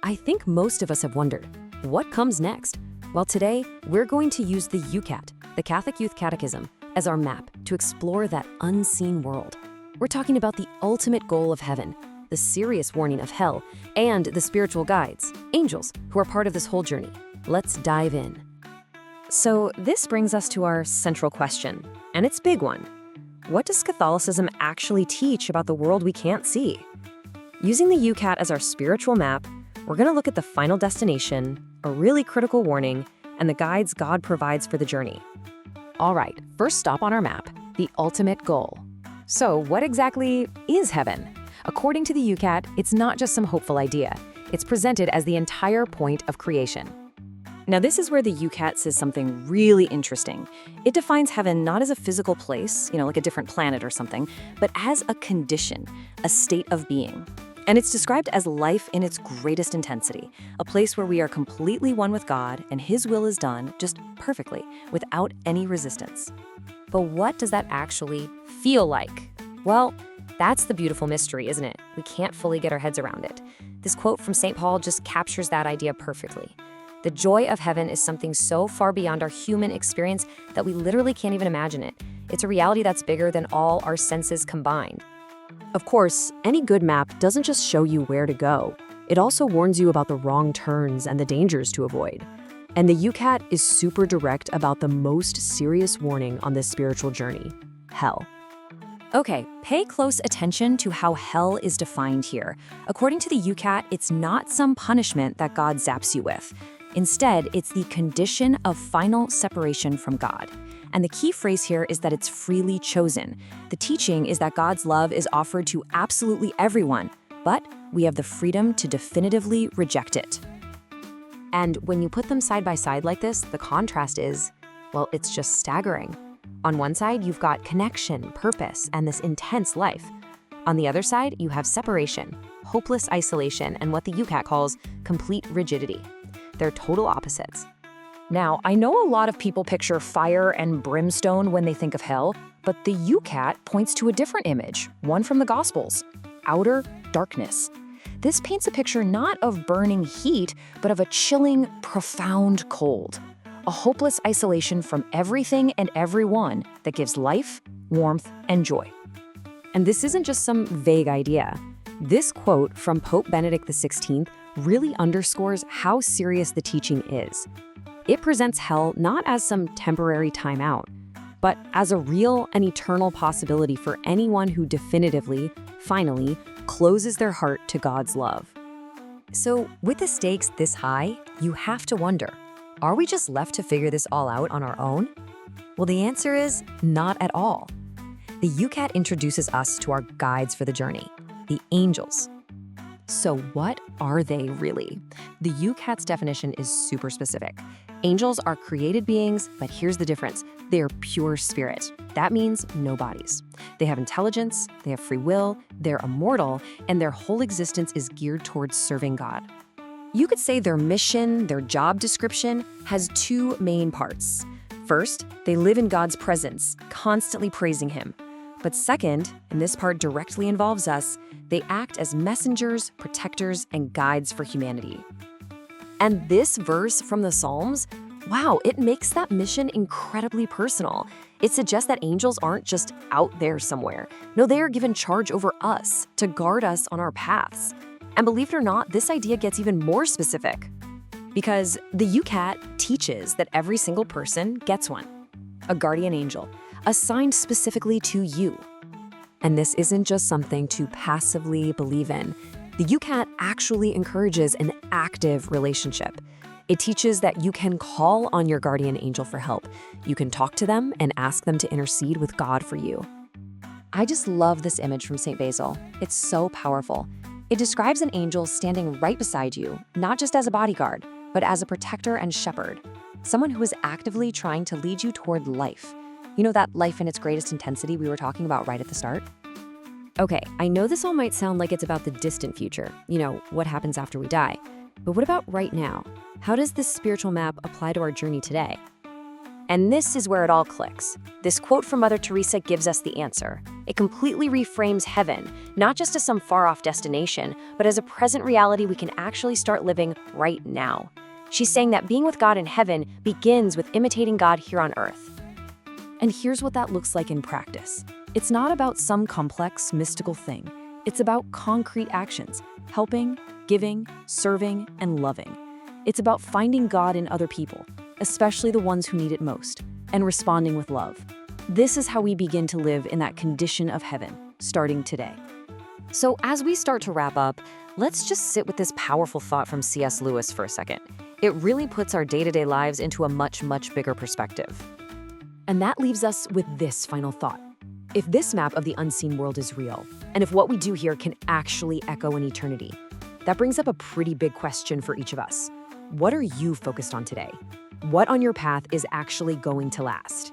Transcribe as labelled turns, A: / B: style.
A: I think most of us have wondered, what comes next? Well, today, we're going to use the YOUCAT, the Catholic Youth Catechism, as our map to explore that unseen world. We're talking about the ultimate goal of heaven, the serious warning of hell, and the spiritual guides, angels, who are part of this whole journey. Let's dive in. So this brings us to our central question, and it's a big one. What does Catholicism actually teach about the world we can't see? Using the YOUCAT as our spiritual map, we're going to look at the final destination, a really critical warning, and the guides God provides for the journey. All right, first stop on our map, the ultimate goal. So what exactly is heaven? According to the YOUCAT, it's not just some hopeful idea. It's presented as the entire point of creation. Now, this is where the YOUCAT says something really interesting. It defines heaven not as a physical place, like a different planet or something, but as a condition, a state of being. And it's described as life in its greatest intensity, a place where we are completely one with God and His will is done just perfectly, without any resistance. But what does that actually feel like? Well, that's the beautiful mystery, isn't it? We can't fully get our heads around it. This quote from St. Paul just captures that idea perfectly. The joy of heaven is something so far beyond our human experience that we literally can't even imagine it. It's a reality that's bigger than all our senses combined. Of course, any good map doesn't just show you where to go. It also warns you about the wrong turns and the dangers to avoid. And the YOUCAT is super direct about the most serious warning on this spiritual journey: hell. Okay, pay close attention to how hell is defined here. According to the YOUCAT, it's not some punishment that God zaps you with. Instead, it's the condition of final separation from God. And the key phrase here is that it's freely chosen. The teaching is that God's love is offered to absolutely everyone, but we have the freedom to definitively reject it. And when you put them side by side like this, the contrast is, well, it's just staggering. On one side, you've got connection, purpose, and this intense life. On the other side, you have separation, hopeless isolation, and what the YOUCAT calls complete rigidity. They're total opposites. Now, I know a lot of people picture fire and brimstone when they think of hell, but the YOUCAT points to a different image, one from the Gospels: outer darkness. This paints a picture not of burning heat, but of a chilling, profound cold. A hopeless isolation from everything and everyone that gives life, warmth, and joy. And this isn't just some vague idea. This quote from Pope Benedict XVI really underscores how serious the teaching is. It presents hell not as some temporary timeout, but as a real and eternal possibility for anyone who definitively, finally, closes their heart to God's love. So, with the stakes this high, you have to wonder, are we just left to figure this all out on our own? Well, the answer is not at all. The YOUCAT introduces us to our guides for the journey, the angels. So what are they really? The YOUCAT's definition is super specific. Angels are created beings, but here's the difference. They are pure spirit. That means no bodies. They have intelligence, they have free will, they're immortal, and their whole existence is geared towards serving God. You could say their mission, their job description, has two main parts. First, they live in God's presence, constantly praising Him. But second, and this part directly involves us, they act as messengers, protectors, and guides for humanity. And this verse from the Psalms, wow, it makes that mission incredibly personal. It suggests that angels aren't just out there somewhere. No, they are given charge over us to guard us on our paths. And believe it or not, this idea gets even more specific. Because the YOUCAT teaches that every single person gets one, a guardian angel, assigned specifically to you. And this isn't just something to passively believe in. The YOUCAT actually encourages an active relationship. It teaches that you can call on your guardian angel for help. You can talk to them and ask them to intercede with God for you. I just love this image from St. Basil. It's so powerful. It describes an angel standing right beside you, not just as a bodyguard, but as a protector and shepherd, someone who is actively trying to lead you toward life. You know, that life in its greatest intensity we were talking about right at the start? Okay, I know this all might sound like it's about the distant future, what happens after we die. But what about right now? How does this spiritual map apply to our journey today? And this is where it all clicks. This quote from Mother Teresa gives us the answer. It completely reframes heaven, not just as some far-off destination, but as a present reality we can actually start living right now. She's saying that being with God in heaven begins with imitating God here on earth.
B: And here's what that looks like in practice. It's not about some complex, mystical thing. It's about concrete actions, helping, giving, serving, and loving. It's about finding God in other people, especially the ones who need it most, and responding with love. This is how we begin to live in that condition of heaven, starting today.
A: So as we start to wrap up, let's just sit with this powerful thought from C.S. Lewis for a second. It really puts our day-to-day lives into a much, much bigger perspective.
B: And that leaves us with this final thought. If this map of the unseen world is real, and if what we do here can actually echo in eternity, that brings up a pretty big question for each of us. What are you focused on today? What on your path is actually going to last?